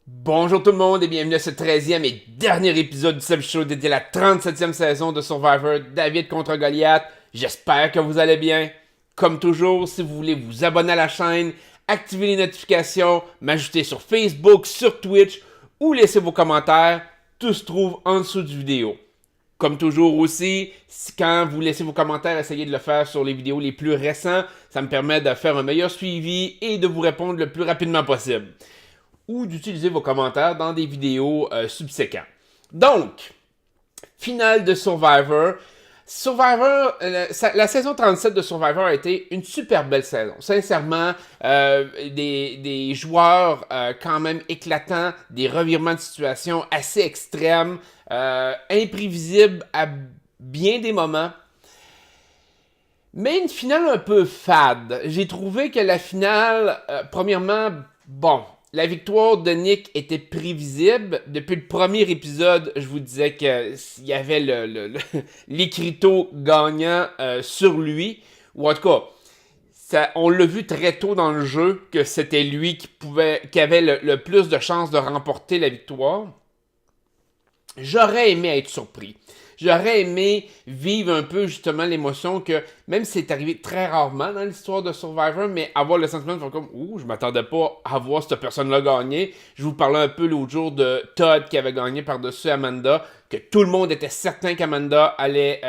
Bonjour tout le monde et bienvenue à ce 13e et dernier épisode du Seb Show dédié à la 37e saison de Survivor David contre Goliath. J'espère que vous allez bien. Comme toujours, si vous voulez vous abonner à la chaîne, activer les notifications, m'ajouter sur Facebook, sur Twitch ou laisser vos commentaires, tout se trouve en dessous du vidéo. Comme toujours aussi, quand vous laissez vos commentaires, essayez de le faire sur les vidéos les plus récents. Ça me permet de faire un meilleur suivi et de vous répondre le plus rapidement possible. Ou d'utiliser vos commentaires dans des vidéos subséquentes. Donc, finale de Survivor. La saison 37 de Survivor a été une super belle saison. Sincèrement, des joueurs quand même éclatants, des revirements de situation assez extrêmes, imprévisibles à bien des moments. Mais une finale un peu fade. J'ai trouvé que la finale, premièrement, bon, la victoire de Nick était prévisible. Depuis le premier épisode, je vous disais qu'il y avait l'écriteau gagnant sur lui. Ou en tout cas, on l'a vu très tôt dans le jeu que c'était lui qui avait le plus de chances de remporter la victoire. J'aurais aimé être surpris. J'aurais aimé vivre un peu justement l'émotion que, même si c'est arrivé très rarement dans l'histoire de Survivor, mais avoir le sentiment de faire comme, ouh, je m'attendais pas à voir cette personne-là gagner. Je vous parlais un peu l'autre jour de Todd qui avait gagné par-dessus Amanda, que tout le monde était certain qu'Amanda allait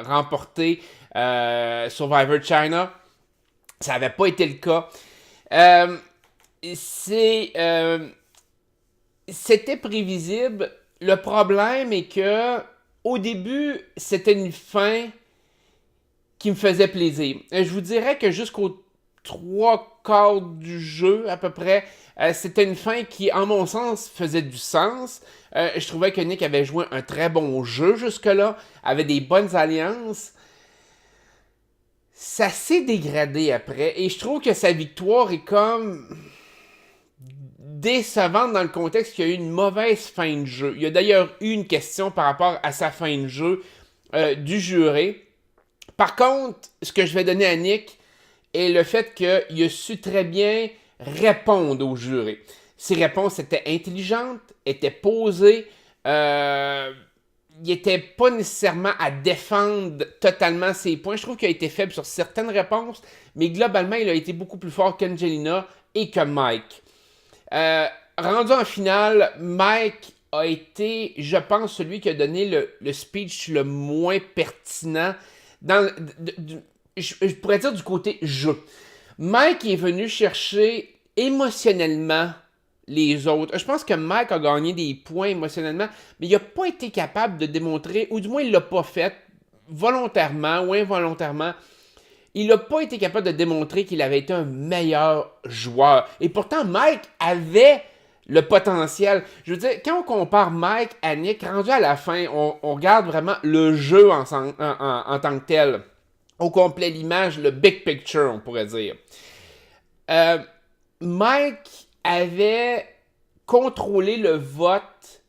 remporter Survivor China. Ça n'avait pas été le cas. Euh, C'était prévisible. Le problème est que au début, c'était une fin qui me faisait plaisir. Je vous dirais que jusqu'aux 3 quarts du jeu, à peu près, c'était une fin qui, en mon sens, faisait du sens. Je trouvais que Nick avait joué un très bon jeu jusque-là, avait des bonnes alliances. Ça s'est dégradé après, et je trouve que sa victoire est comme décevante dans le contexte qu'il y a eu une mauvaise fin de jeu. Il y a d'ailleurs eu une question par rapport à sa fin de jeu du juré. Par contre, ce que je vais donner à Nick est le fait qu'il a su très bien répondre au juré. Ses réponses étaient intelligentes, étaient posées. Il n'était pas nécessairement à défendre totalement ses points. Je trouve qu'il a été faible sur certaines réponses, mais globalement, il a été beaucoup plus fort qu'Angelina et que Mike. Rendu en finale, Mike a été, je pense, celui qui a donné le speech le moins pertinent je pourrais dire du côté jeu. Mike est venu chercher émotionnellement les autres. Je pense que Mike a gagné des points émotionnellement, mais il n'a pas été capable de démontrer, ou du moins il ne l'a pas fait, volontairement ou involontairement. Il n'a pas été capable de démontrer qu'il avait été un meilleur joueur. Et pourtant, Mike avait le potentiel. Je veux dire, quand on compare Mike à Nick, rendu à la fin, on regarde vraiment le jeu en tant que tel. Au complet, l'image, le big picture, on pourrait dire. Euh, Mike avait contrôlé le vote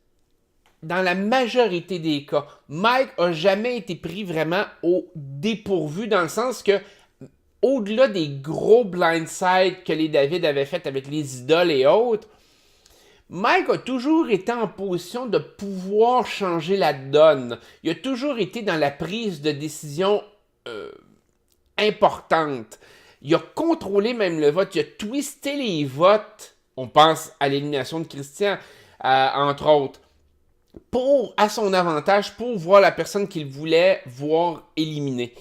dans la majorité des cas. Mike a jamais été pris vraiment au dépourvu, dans le sens que au-delà des gros blindsides que les David avaient fait avec les idoles et autres, Mike a toujours été en position de pouvoir changer la donne. Il a toujours été dans la prise de décision importante. Il a contrôlé même le vote. Il a twisté les votes. On pense à l'élimination de Christian, entre autres, à son avantage, pour voir la personne qu'il voulait voir éliminée.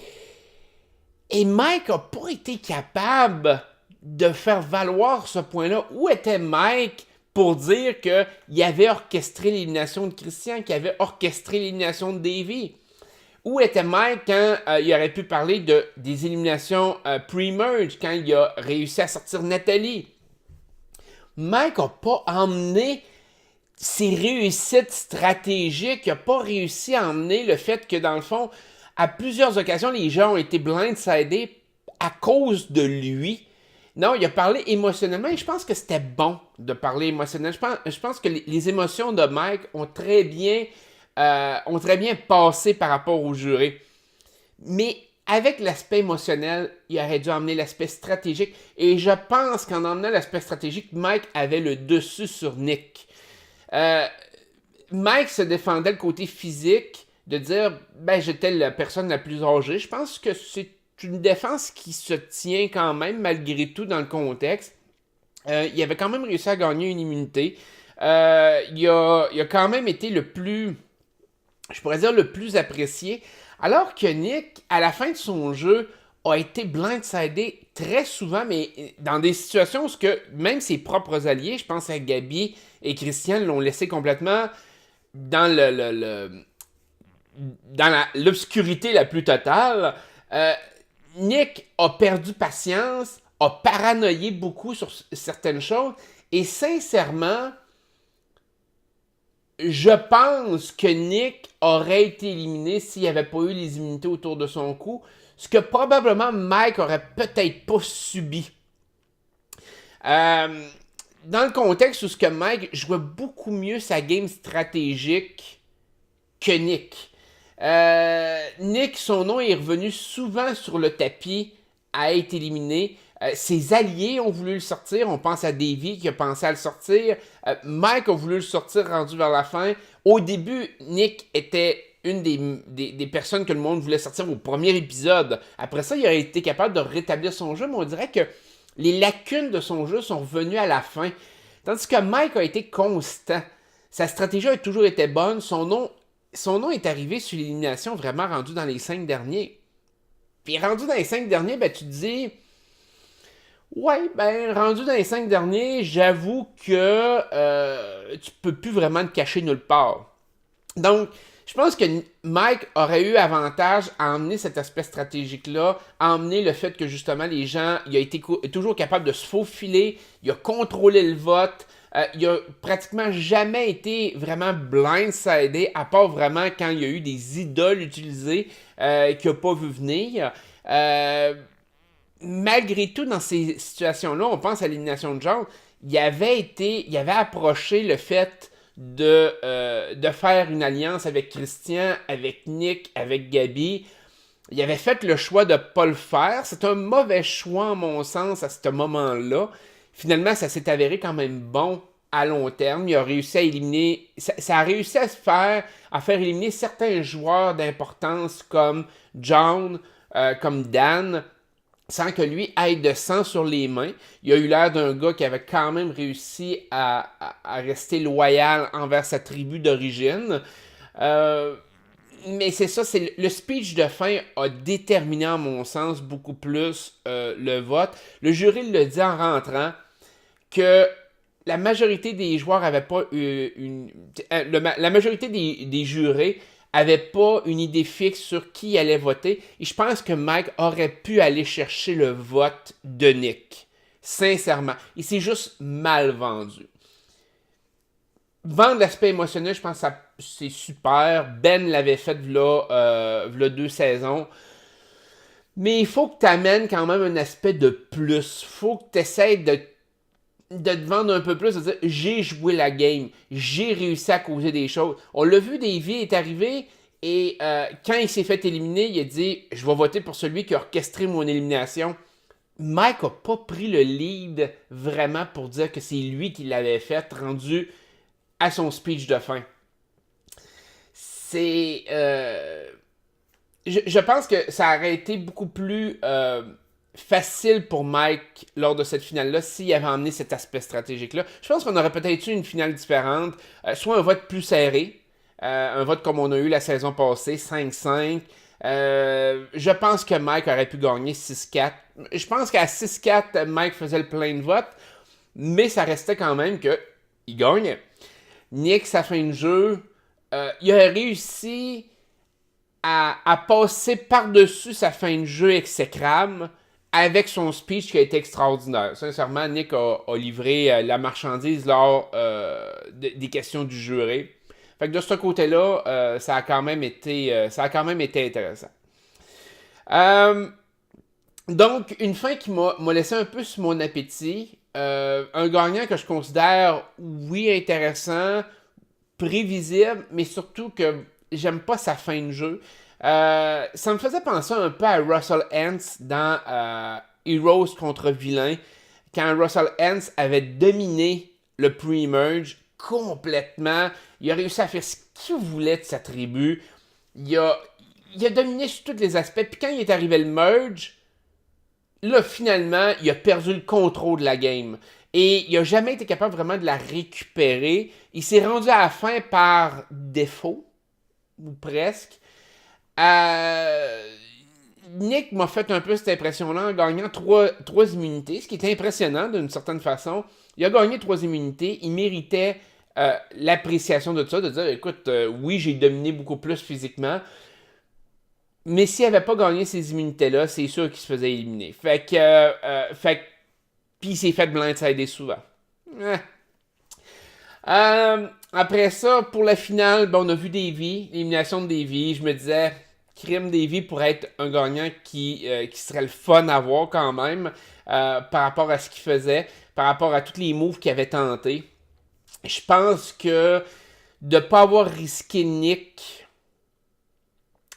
Et Mike n'a pas été capable de faire valoir ce point-là. Où était Mike pour dire qu'il avait orchestré l'élimination de Christian, qu'il avait orchestré l'élimination de Davey? Où était Mike quand il aurait pu parler des éliminations pre-merge, quand il a réussi à sortir Nathalie? Mike n'a pas emmené ses réussites stratégiques, il n'a pas réussi à emmener le fait que, dans le fond, à plusieurs occasions, les gens ont été blindsidés à cause de lui. Non, il a parlé émotionnellement et je pense que c'était bon de parler émotionnellement. Je pense que les émotions de Mike ont très bien passé par rapport au juré. Mais avec l'aspect émotionnel, il aurait dû emmener l'aspect stratégique. Et je pense qu'en emmenant l'aspect stratégique, Mike avait le dessus sur Nick. Mike se défendait le côté physique, de dire, ben, j'étais la personne la plus âgée. Je pense que c'est une défense qui se tient quand même, malgré tout, dans le contexte. Il avait quand même réussi à gagner une immunité. Il a quand même été le plus, je pourrais dire, le plus apprécié. Alors que Nick, à la fin de son jeu, a été blindsidé très souvent, mais dans des situations où que même ses propres alliés, je pense à Gabi et Christian, l'ont laissé complètement dans dans l'obscurité la plus totale. Nick a perdu patience, a paranoïé beaucoup sur certaines choses, et sincèrement, je pense que Nick aurait été éliminé s'il n'y avait pas eu les immunités autour de son cou, ce que probablement Mike aurait peut-être pas subi. Dans le contexte où ce que Mike jouait beaucoup mieux sa game stratégique que Nick. Nick, son nom est revenu souvent sur le tapis à être éliminé. Ses alliés ont voulu le sortir. On pense à Davey qui a pensé à le sortir. Mike a voulu le sortir rendu vers la fin. Au début, Nick était une des personnes que le monde voulait sortir au premier épisode. Après ça, il a été capable de rétablir son jeu, mais on dirait que les lacunes de son jeu sont revenues à la fin. Tandis que Mike a été constant. Sa stratégie a toujours été bonne. Son nom est arrivé sur l'élimination vraiment rendu dans les 5 derniers. Puis rendu dans les 5 derniers, ben tu te dis... Ouais, ben rendu dans les 5 derniers, j'avoue que tu peux plus vraiment te cacher nulle part. Donc, je pense que Mike aurait eu avantage à emmener cet aspect stratégique-là, à emmener le fait que justement les gens, il a été toujours capable de se faufiler, il a contrôlé le vote, il a pratiquement jamais été vraiment blindsidé, à part vraiment quand il y a eu des idoles utilisées qu'il n'a pas vu venir. Malgré tout, dans ces situations-là, on pense à l'élimination de genre, il avait approché le fait de faire une alliance avec Christian, avec Nick, avec Gabi. Il avait fait le choix de ne pas le faire. C'est un mauvais choix, à mon sens, à ce moment-là. Finalement, ça s'est avéré quand même bon à long terme. Il a réussi à éliminer... Ça a réussi à faire éliminer certains joueurs d'importance comme John, comme Dan, sans que lui ait de sang sur les mains. Il a eu l'air d'un gars qui avait quand même réussi à rester loyal envers sa tribu d'origine. Mais c'est ça, le speech de fin a déterminé, à mon sens, beaucoup plus le vote. Le jury le dit en rentrant que la majorité des joueurs n'avaient pas la majorité des jurés avait pas une idée fixe sur qui allait voter. Et je pense que Mike aurait pu aller chercher le vote de Nick. Sincèrement. Il s'est juste mal vendu. Vendre l'aspect émotionnel, je pense que c'est super. Ben l'avait fait v'là 2 saisons. Mais il faut que tu amènes quand même un aspect de plus. Il faut que tu essaies de te vendre un peu plus, de dire j'ai joué la game, j'ai réussi à causer des choses. On l'a vu, Davey est arrivé et quand il s'est fait éliminer, il a dit je vais voter pour celui qui a orchestré mon élimination. Mike a pas pris le lead vraiment pour dire que c'est lui qui l'avait fait, rendu à son speech de fin. C'est... Je pense que ça aurait été beaucoup plus... facile pour Mike lors de cette finale-là s'il avait emmené cet aspect stratégique-là. Je pense qu'on aurait peut-être eu une finale différente, soit un vote plus serré, un vote comme on a eu la saison passée, 5-5. Je pense que Mike aurait pu gagner 6-4. Je pense qu'à 6-4, Mike faisait le plein de votes, mais ça restait quand même qu'il gagnait. Nick, sa fin de jeu, il a réussi à passer par-dessus sa fin de jeu exécrable avec son speech qui a été extraordinaire. Sincèrement, Nick a livré la marchandise lors des questions du jury. Fait que de ce côté-là, ça a quand même été intéressant. Donc, une fin qui m'a laissé un peu sur mon appétit. Un gagnant que je considère, oui, intéressant, prévisible, mais surtout que j'aime pas sa fin de jeu. Ça me faisait penser un peu à Russell Hantz dans Heroes contre Villains, quand Russell Hantz avait dominé le pre-merge complètement. Il a réussi à faire ce qu'il voulait de sa tribu. Il a, il a dominé sur tous les aspects. Puis quand il est arrivé le merge, là, finalement, il a perdu le contrôle de la game. Et il n'a jamais été capable vraiment de la récupérer. Il s'est rendu à la fin par défaut, ou presque. Nick m'a fait un peu cette impression-là en gagnant trois immunités, ce qui est impressionnant d'une certaine façon. Il a gagné 3 immunités, il méritait l'appréciation de ça, de dire, écoute, oui, j'ai dominé beaucoup plus physiquement, mais s'il n'avait pas gagné ces immunités-là, c'est sûr qu'il se faisait éliminer. Puis il s'est fait blindsider souvent. Après ça, pour la finale, ben, on a vu Davey, l'élimination de Davey. Je me disais, Crime Davey pourrait être un gagnant qui serait le fun à voir quand même, par rapport à ce qu'il faisait, par rapport à tous les moves qu'il avait tentés. Je pense que de ne pas avoir risqué Nick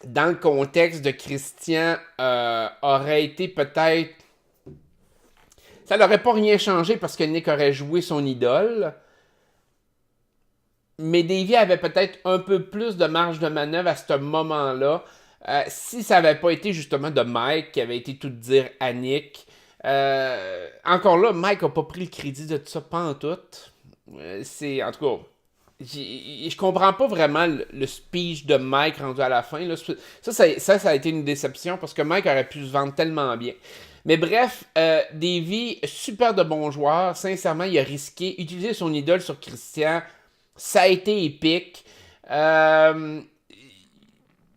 dans le contexte de Christian aurait été peut-être... Ça n'aurait pas rien changé parce que Nick aurait joué son idole. Mais Davey avait peut-être un peu plus de marge de manœuvre à ce moment-là. Si ça n'avait pas été justement de Mike qui avait été tout dire à Nick. Encore là, Mike n'a pas pris le crédit de tout ça, pas en tout. En tout cas, je comprends pas vraiment le speech de Mike rendu à la fin. Là. Ça a été une déception parce que Mike aurait pu se vendre tellement bien. Mais bref, Davey, super de bon joueur. Sincèrement, il a risqué. Utiliser son idole sur Christian, ça a été épique.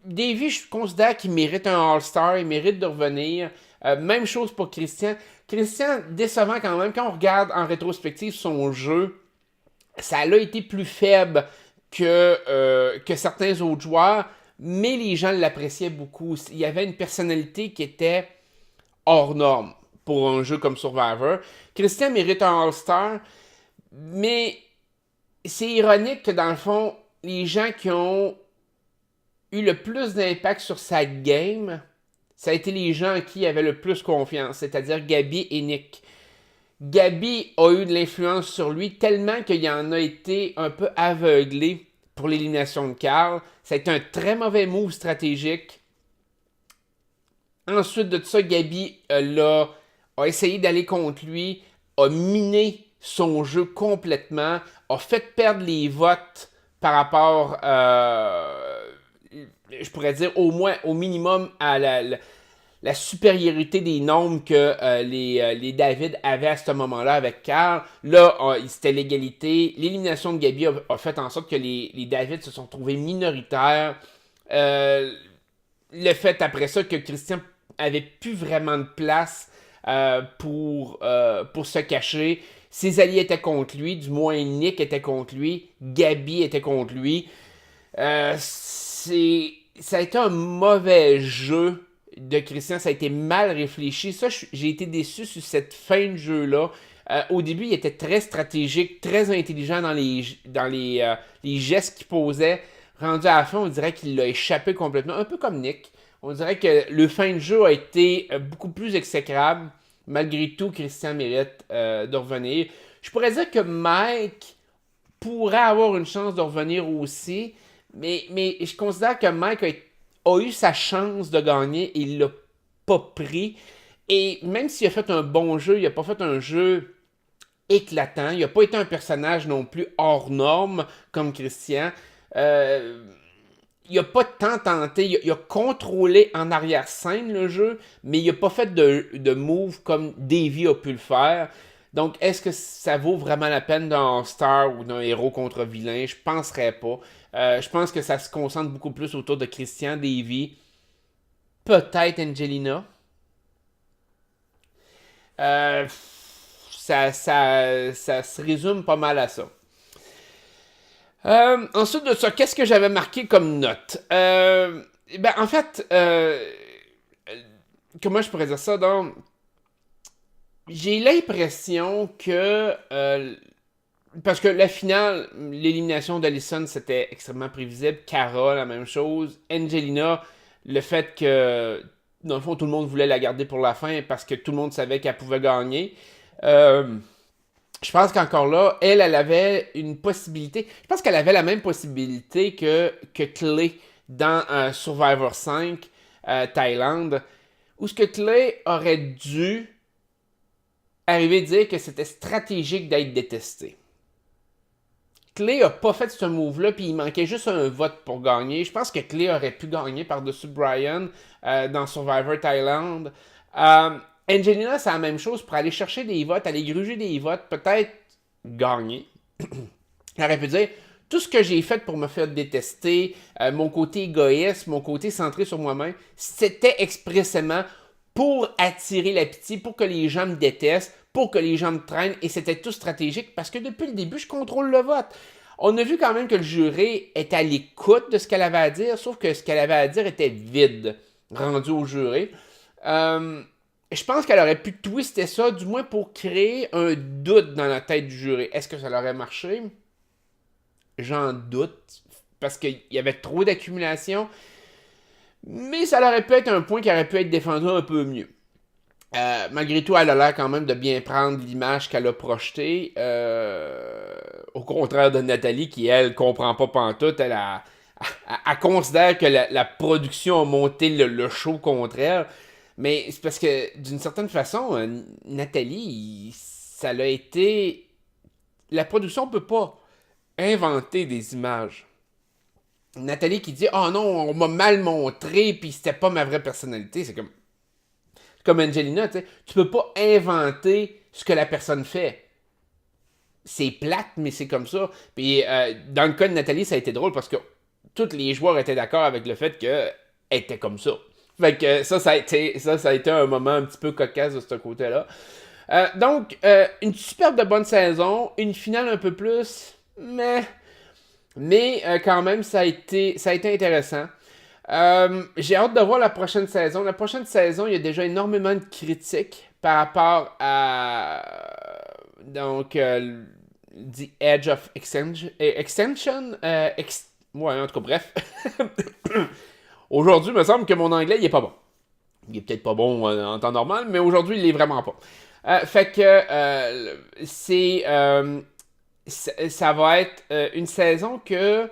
Davey, je considère qu'il mérite un All-Star. Il mérite de revenir. Même chose pour Christian. Christian, décevant quand même. Quand on regarde en rétrospective son jeu, ça a été plus faible que certains autres joueurs. Mais les gens l'appréciaient beaucoup. Il y avait une personnalité qui était hors norme pour un jeu comme Survivor. Christian mérite un All-Star. Mais c'est ironique que dans le fond, les gens qui ont eu le plus d'impact sur sa game, ça a été les gens qui il avait le plus confiance, c'est-à-dire Gabi et Nick. Gabi a eu de l'influence sur lui tellement qu'il en a été un peu aveuglé pour l'élimination de Carl. Ça a été un très mauvais move stratégique. Ensuite de ça, Gabi a essayé d'aller contre lui, a miné son jeu complètement, a fait perdre les votes par rapport, je pourrais dire au minimum à la supériorité des nombres que les David avaient à ce moment-là avec Carl. Là, c'était l'égalité. L'élimination de Gabi a fait en sorte que les David se sont trouvés minoritaires. Le fait après ça que Christian avait plus vraiment de place pour se cacher. Ses alliés étaient contre lui, du moins Nick était contre lui, Gabi était contre lui. Ça a été un mauvais jeu de Christian, ça a été mal réfléchi. Ça, j'ai été déçu sur cette fin de jeu-là. Au début, il était très stratégique, très intelligent dans les gestes qu'il posait. Rendu à la fin, on dirait qu'il l'a échappé complètement, un peu comme Nick. On dirait que le fin de jeu a été beaucoup plus exécrable. Malgré tout, Christian mérite de revenir. Je pourrais dire que Mike pourrait avoir une chance de revenir aussi, mais je considère que Mike a eu sa chance de gagner et il l'a pas pris. Et même s'il a fait un bon jeu, il a pas fait un jeu éclatant. Il n'a pas été un personnage non plus hors norme comme Christian. Il n'a pas tant tenté, il a contrôlé en arrière-scène le jeu, mais il n'a pas fait de move comme Davey a pu le faire. Donc, est-ce que ça vaut vraiment la peine d'un star ou d'un héros contre vilain? Je penserais pas. Je pense que ça se concentre beaucoup plus autour de Christian, Davey, peut-être Angelina. Ça se résume pas mal à ça. Ensuite de ça, qu'est-ce que j'avais marqué comme note? En fait, comment je pourrais dire ça? Donc, j'ai l'impression que parce que la finale, l'élimination d'Allison, c'était extrêmement prévisible. Cara, la même chose. Angelina, le fait que, dans le fond, tout le monde voulait la garder pour la fin parce que tout le monde savait qu'elle pouvait gagner. Je pense qu'encore là, elle avait une possibilité. Je pense qu'elle avait la même possibilité que Clay dans Survivor 5 Thaïlande, où ce que Clay aurait dû arriver à dire que c'était stratégique d'être détesté. Clay a pas fait ce move-là, puis il manquait juste un vote pour gagner. Je pense que Clay aurait pu gagner par-dessus Brian dans Survivor Thailand. Angelina, c'est la même chose pour aller chercher des votes, aller gruger des votes, peut-être gagner. Elle aurait pu dire tout ce que j'ai fait pour me faire détester, mon côté égoïste, mon côté centré sur moi-même, c'était expressément pour attirer la pitié, pour que les gens me détestent, pour que les gens me traînent, et c'était tout stratégique parce que depuis le début, je contrôle le vote. On a vu quand même que le jury était à l'écoute de ce qu'elle avait à dire, sauf que ce qu'elle avait à dire était vide, rendu au jury. Je pense qu'elle aurait pu twister ça, du moins pour créer un doute dans la tête du jury. Est-ce que ça aurait marché? J'en doute, parce qu'il y avait trop d'accumulation. Mais ça aurait pu être un point qui aurait pu être défendu un peu mieux. Malgré tout, elle a l'air quand même de bien prendre l'image qu'elle a projetée. Au contraire de Nathalie, qui, elle, comprend pas pantoute. Elle considère que la production a monté le show contre elle. Mais c'est parce que, d'une certaine façon, Nathalie, ça l'a été... La production peut pas inventer des images. Nathalie qui dit « Oh non, on m'a mal montré, puis c'était pas ma vraie personnalité. » C'est comme Angelina, tu sais. Tu peux pas inventer ce que la personne fait. C'est plate, mais c'est comme ça. Puis dans le cas de Nathalie, ça a été drôle parce que tous les joueurs étaient d'accord avec le fait qu'elle était comme ça. Fait que ça a été un moment un petit peu cocasse de ce côté-là. Donc, une superbe de bonne saison, une finale un peu plus, mais quand même, ça a été intéressant. J'ai hâte de voir la prochaine saison. La prochaine saison, il y a déjà énormément de critiques par rapport à donc The Edge of Extension. Ouais, en tout cas, bref. Aujourd'hui, il me semble que mon anglais, il est pas bon. Il est peut-être pas bon en temps normal, mais aujourd'hui, il est vraiment pas. Fait que ça va être une saison que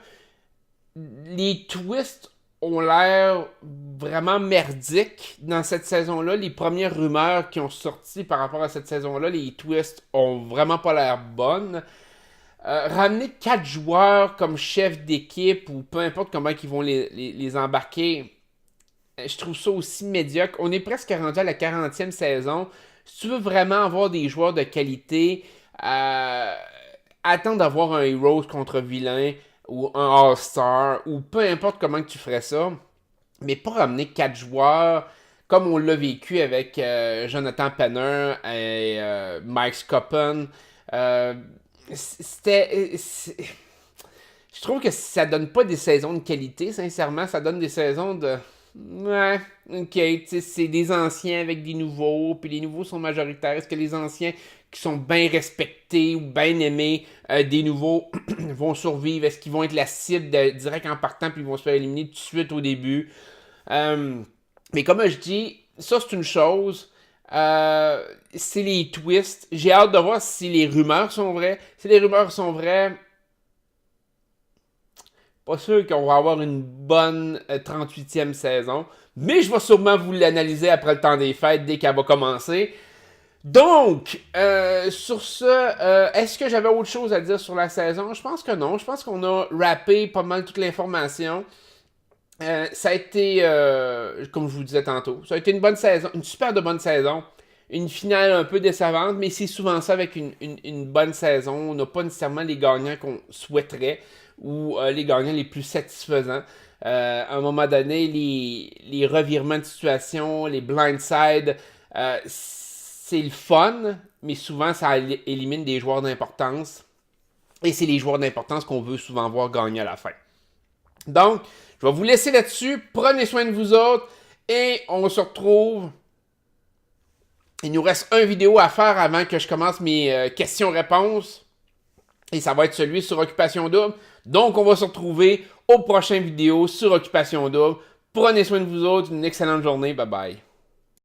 les twists ont l'air vraiment merdiques dans cette saison-là. Les premières rumeurs qui ont sorti par rapport à cette saison-là, les twists ont vraiment pas l'air bonnes. Ramener 4 joueurs comme chef d'équipe ou peu importe comment ils vont les embarquer, je trouve ça aussi médiocre. On est presque rendu à la 40e saison. Si tu veux vraiment avoir des joueurs de qualité, attends d'avoir un Heroes contre vilain ou un All-Star ou peu importe comment tu ferais ça. Mais pas ramener 4 joueurs comme on l'a vécu avec Jonathan Penner et Mike Scoppen. Je trouve que ça donne pas des saisons de qualité, sincèrement. Ça donne des saisons de... Ouais, ok, c'est des anciens avec des nouveaux, puis les nouveaux sont majoritaires. Est-ce que les anciens qui sont bien respectés ou bien aimés des nouveaux vont survivre? Est-ce qu'ils vont être la cible direct en partant, puis ils vont se faire éliminer tout de suite au début? Mais comme je dis, ça c'est une chose. C'est les twists. J'ai hâte de voir si les rumeurs sont vraies. Si les rumeurs sont vraies, pas sûr qu'on va avoir une bonne 38e saison. Mais je vais sûrement vous l'analyser après le temps des fêtes dès qu'elle va commencer. Donc, sur ce, est-ce que j'avais autre chose à dire sur la saison? Je pense que non. Je pense qu'on a rappé pas mal toute l'information. Ça a été, comme je vous disais tantôt, ça a été une bonne saison, une super de bonne saison. Une finale un peu décevante, mais c'est souvent ça avec une bonne saison. On n'a pas nécessairement les gagnants qu'on souhaiterait ou les gagnants les plus satisfaisants. À un moment donné, les revirements de situation, les blindsides, c'est le fun, mais souvent ça élimine des joueurs d'importance. Et c'est les joueurs d'importance qu'on veut souvent voir gagner à la fin. Donc, je vais vous laisser là-dessus. Prenez soin de vous autres et on se retrouve. Il nous reste une vidéo à faire avant que je commence mes questions-réponses. Et ça va être celui sur Occupation Double. Donc, on va se retrouver aux prochaines vidéos sur Occupation Double Prenez soin de vous autres. Une excellente journée. Bye bye.